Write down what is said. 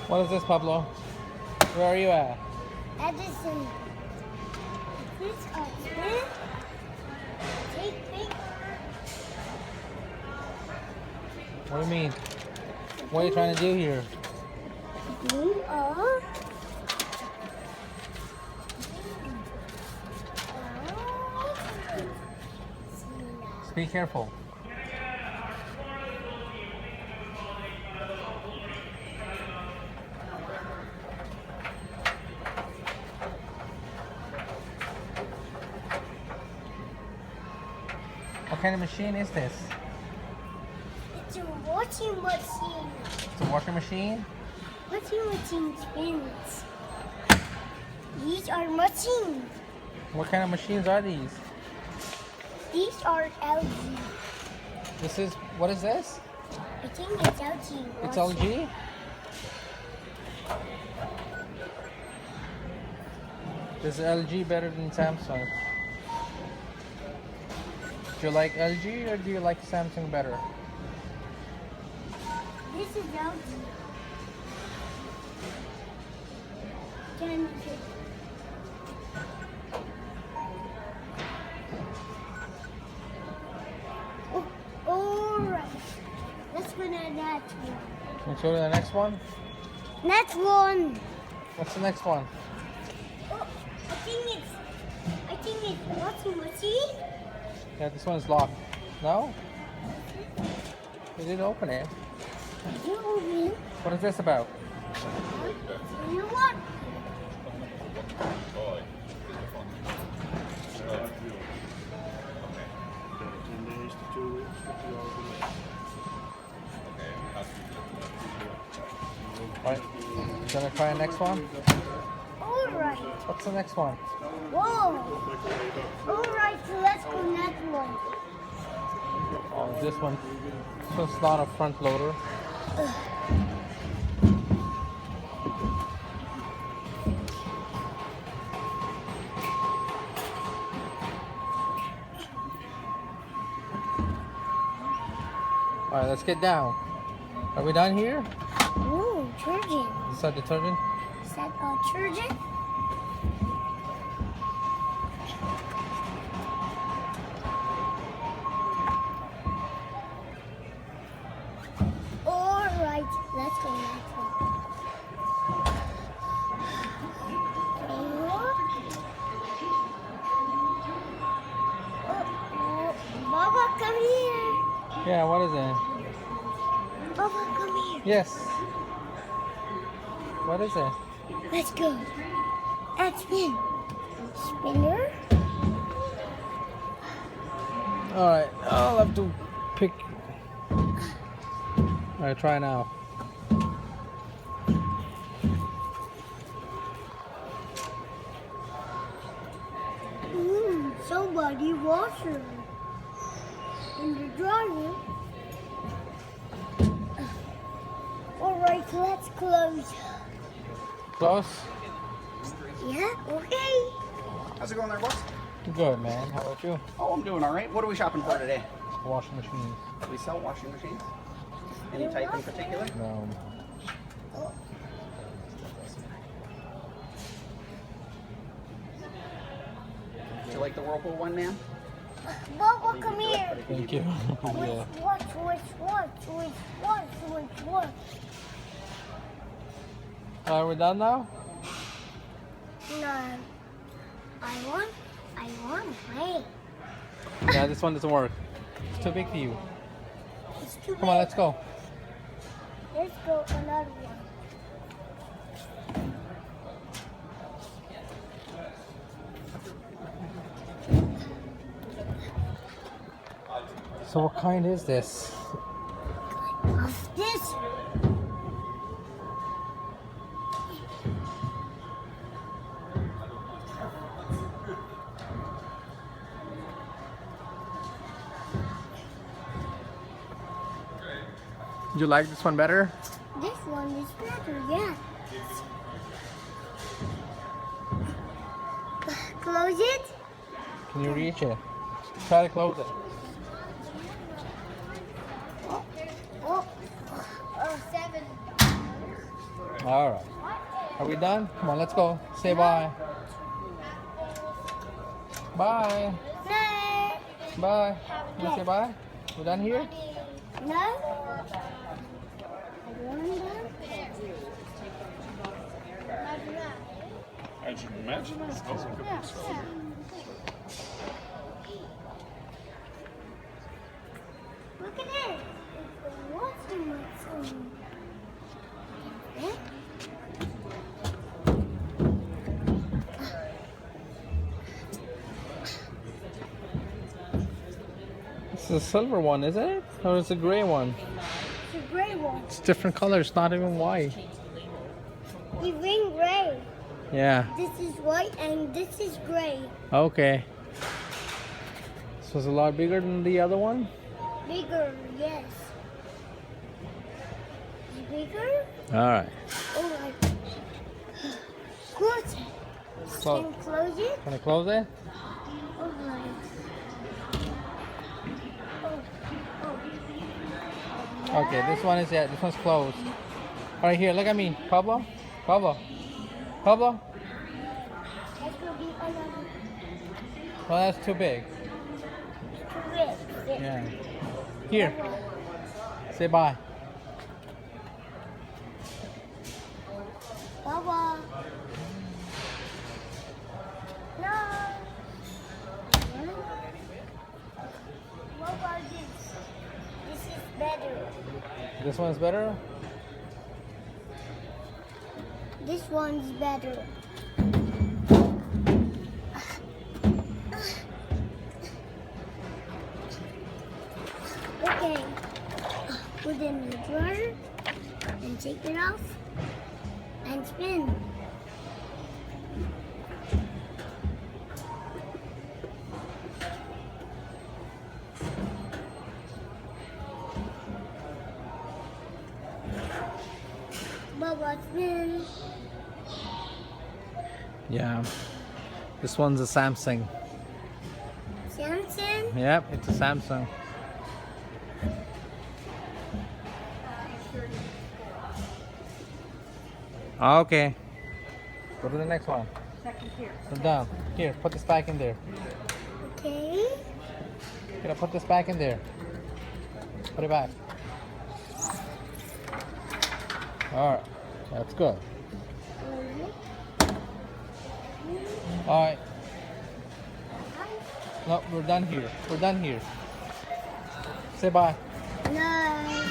What is this, Pablo? Where are you at? Edison. This spin. Take me. What do you mean? What are you trying to do here? You are. Be careful. What kind of machine is this? It's a washing machine. It's a washing machine? Washing machine spins. These are machines. What kind of machines are these? These are LG. This is, what is this? I think it's LG. It's LG? Is LG better than Samsung? Do you like LG or do you like Samsung better? This is LG. Can you Alright. Let's go to the next one. Can you show me the next one? Next one. What's the next one? Oh, I think it's washing machine. Yeah, this one's locked. No? You didn't open it. You open. What is this about? You want? Alright. Gonna try the next one? Alright. What's the next one? Whoa. Alright, so let's go next one. Oh, this one. This one's not a front loader. Alright, let's get down. Are we done here? Ooh, detergent. Is that detergent? Is that detergent? Alright, let's go next one. Baba, come here. Yeah, what is it? Baba, come here. Yes. What is it? Let's go. And spin. Spinner. Alright, I'll have to pick. Alright, try now. Somebody washer in the dryer. Alright, let's close. Close? Yeah, okay. How's it going there, boss? Good, man. How about you? Oh, I'm doing all right. What are we shopping for today? Washing machine. We sell washing machines. Any type in particular? No. Do you like the Whirlpool one, ma'am? Baba, come here. Thank you. Yeah. Which. Alright, we're done now? No. I want to play. Yeah, this one doesn't work. It's too big for you. It's too Come on, big. let's go. Let's go another one. So what kind is this? Of this. Do you like this one better? This one is better, yeah. Close it. Can you reach it? Try to close it. Oh, 7. All right. Are we done? Come on, let's go. Say bye. Bye. No. Bye. You say bye? We done here? No. Als je een match, dat is een kapot. Look at it. It's watching my phone. Eh? It's the silver one, is it? Or it's a gray one? It's a gray one. It's different colors, not even white. Even gray. Yeah. This is white and this is gray. Okay. This was a lot bigger than the other one? Bigger, yes. Bigger? Alright. Oh my. Close it. So, Can you close it? can I close it? Oh my. Oh. Okay, this one is, yeah, this one's closed. Alright, here, look at me. Pablo? Pablo? Pablo? That's gonna be another. Well, that's too big. Twist. Yeah. Here, say bye. Baba. No. What about this? This is better. This one's better? This one's better. Okay. Put it in the drawer and take it off and spin. Baba, spin. Yeah. This one's a Samsung. Samson. Yep, it's a Samsung. Okay. Go to the next one. Put down. Here, put this back in there. Okay. Here, put this back in there. Put it back. Alright. That's good. Alright. No, we're done here. We're done here. Say bye. No.